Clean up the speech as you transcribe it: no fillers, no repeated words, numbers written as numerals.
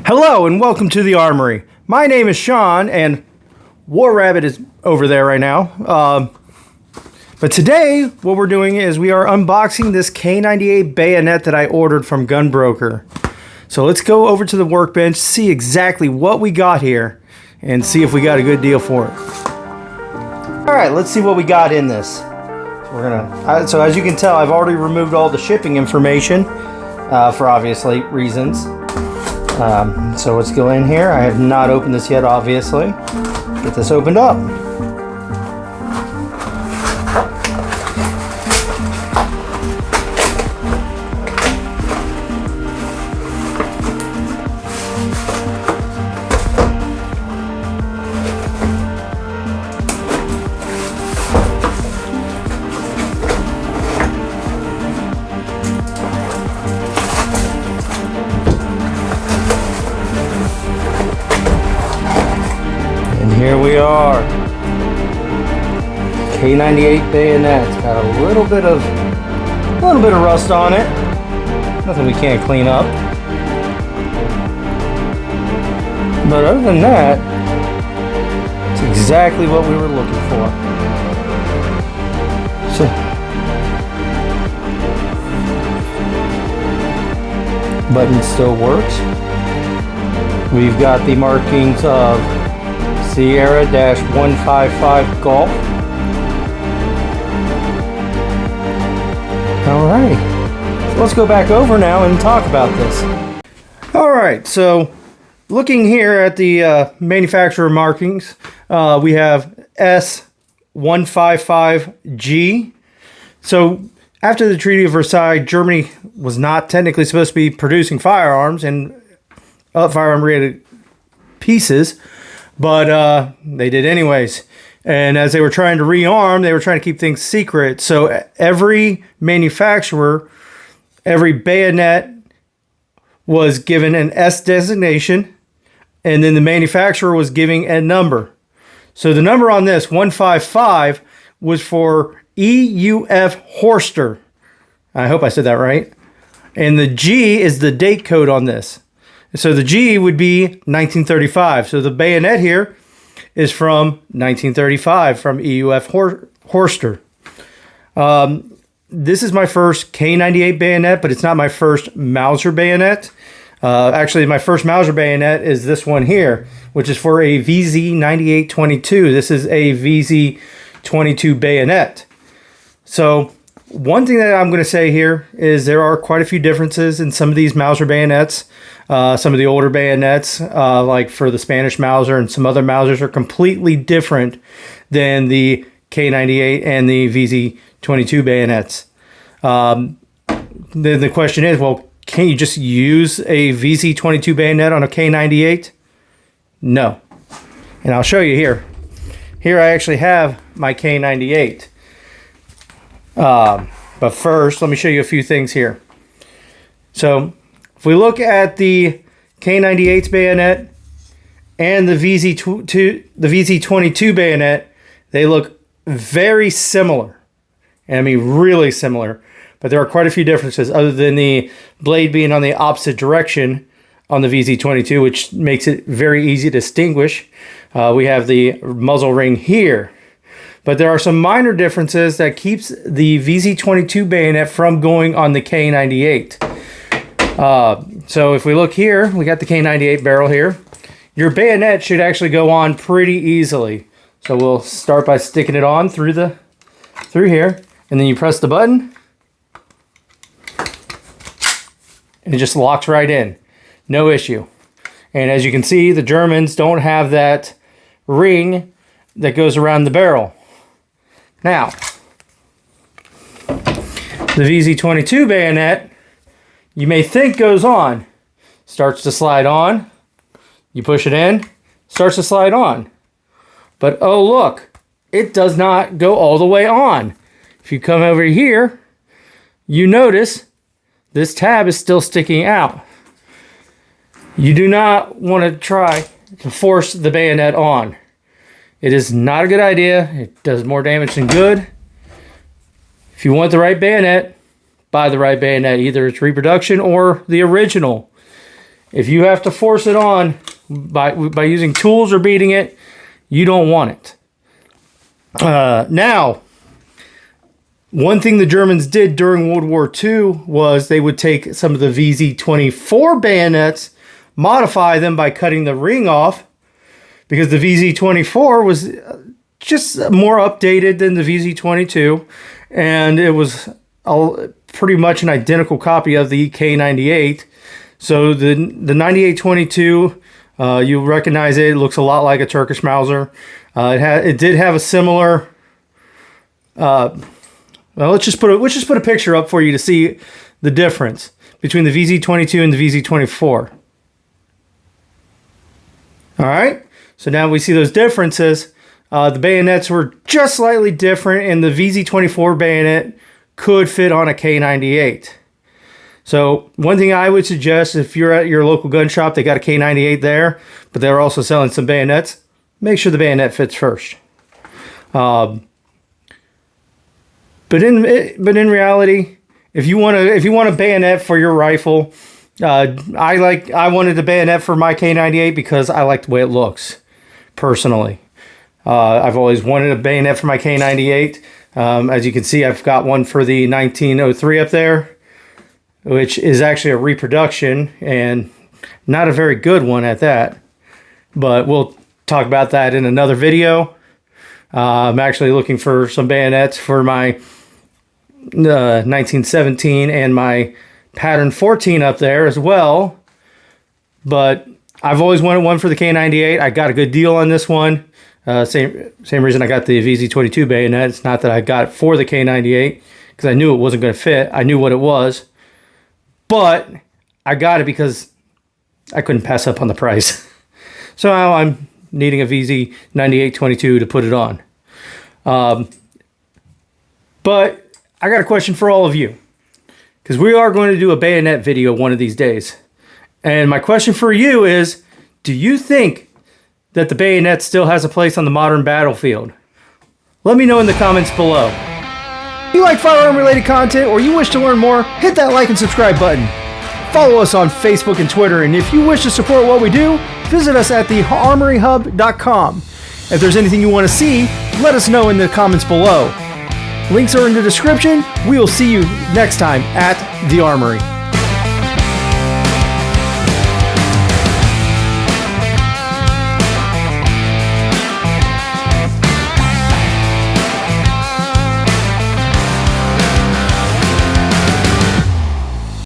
Hello and welcome to the Armory. My name is Sean and War Rabbit is over there right now. But today what we're doing is we are unboxing this K98 bayonet that I ordered from Gunbroker. So let's go over to the workbench, see exactly what we got here, and see if we got a good deal for it. Alright, let's see what we got in this. So as you can tell, I've already removed all the shipping information for obvious reasons. So let's go in here. I have not opened this yet, obviously. Get this opened up. Here we are. K98 bayonet. It's got a little bit of rust on it. Nothing we can't clean up. But other than that, it's exactly what we were looking for. So, button still works. We've got the markings of Sierra-155 Golf. Alright, so let's go back over now and talk about this. Alright, so looking here at the manufacturer markings, we have S155G. So after the Treaty of Versailles, Germany was not technically supposed to be producing firearms and firearm-related pieces. But they did anyways. And as they were trying to rearm, they were trying to keep things secret. So every manufacturer, every bayonet was given an S designation. And then the manufacturer was giving a number. So the number on this, 155, was for EUF Horster. I hope I said that right. And the G is the date code on this. So the G would be 1935. So the bayonet here is from 1935 from EUF Horster. This is my first K98 bayonet, but it's not my first Mauser bayonet. Actually, my first Mauser bayonet is this one here, which is for a VZ9822. This is a VZ22 bayonet. So one thing that I'm going to say here is there are quite a few differences in some of these Mauser bayonets. Some of the older bayonets, like for the Spanish Mauser and some other Mausers, are completely different than the K98 and the VZ22 bayonets. Then the question is, well, can you just use a VZ22 bayonet on a K98? No. And I'll show you here. Here I actually have my K98. But first, let me show you a few things here. So if we look at the K98's bayonet and the VZ22 bayonet, they look very similar. And I mean really similar. But there are quite a few differences other than the blade being on the opposite direction on the VZ22, which makes it very easy to distinguish. We have the muzzle ring here. But there are some minor differences that keeps the VZ22 bayonet from going on the K98. So if we look here, we got the K98 barrel here. Your bayonet should actually go on pretty easily. So we'll start by sticking it on through here, and then you press the button, and it just locks right in. No issue. And as you can see, the Germans don't have that ring that goes around the barrel. Now, the VZ22 bayonet, you may think goes on. Starts to slide on. You push it in. Starts to slide on. But oh look, it does not go all the way on. If you come over here, you notice this tab is still sticking out. You do not want to try to force the bayonet on. It is not a good idea. It does more damage than good. If you want the right bayonet, buy the right bayonet. Either it's reproduction or the original. If you have to force it on by using tools or beating it, you don't want it. Now, one thing the Germans did during World War II was they would take some of the VZ-24 bayonets, modify them by cutting the ring off, because the VZ-24 was just more updated than the VZ-22, and it was pretty much an identical copy of the K98. So the 98-22, you'll recognize it. It looks a lot like a Turkish Mauser. It did have a similar. Well, let's just put a picture up for you to see the difference between the VZ-22 and the VZ-24. All right. So now we see those differences. The bayonets were just slightly different, and the VZ-24 bayonet could fit on a K98. So one thing I would suggest, if you're at your local gun shop, they got a K98 there, but they're also selling some bayonets, make sure the bayonet fits first. But in reality, if you want a bayonet for your rifle, I wanted a bayonet for my K98 because I like the way it looks, personally. I've always wanted a bayonet for my K98. As you can see, I've got one for the 1903 up there, which is actually a reproduction and not a very good one at that. But we'll talk about that in another video. I'm actually looking for some bayonets for my 1917 and my pattern 14 up there as well. But I've always wanted one for the K98. I got a good deal on this one. Same reason I got the VZ-22 bayonet. It's not that I got it for the K98 because I knew it wasn't going to fit. I knew what it was. But I got it because I couldn't pass up on the price. So now I'm needing a VZ-98-22 to put it on. But I got a question for all of you, because we are going to do a bayonet video one of these days. And my question for you is, do you think that the bayonet still has a place on the modern battlefield? Let me know in the comments below. If you like firearm related content or you wish to learn more, hit that like and subscribe button. Follow us on Facebook and Twitter, and if you wish to support what we do, visit us at thearmoryhub.com. If there's anything you want to see, let us know in the comments below. Links are in the description. We will see you next time at The Armory.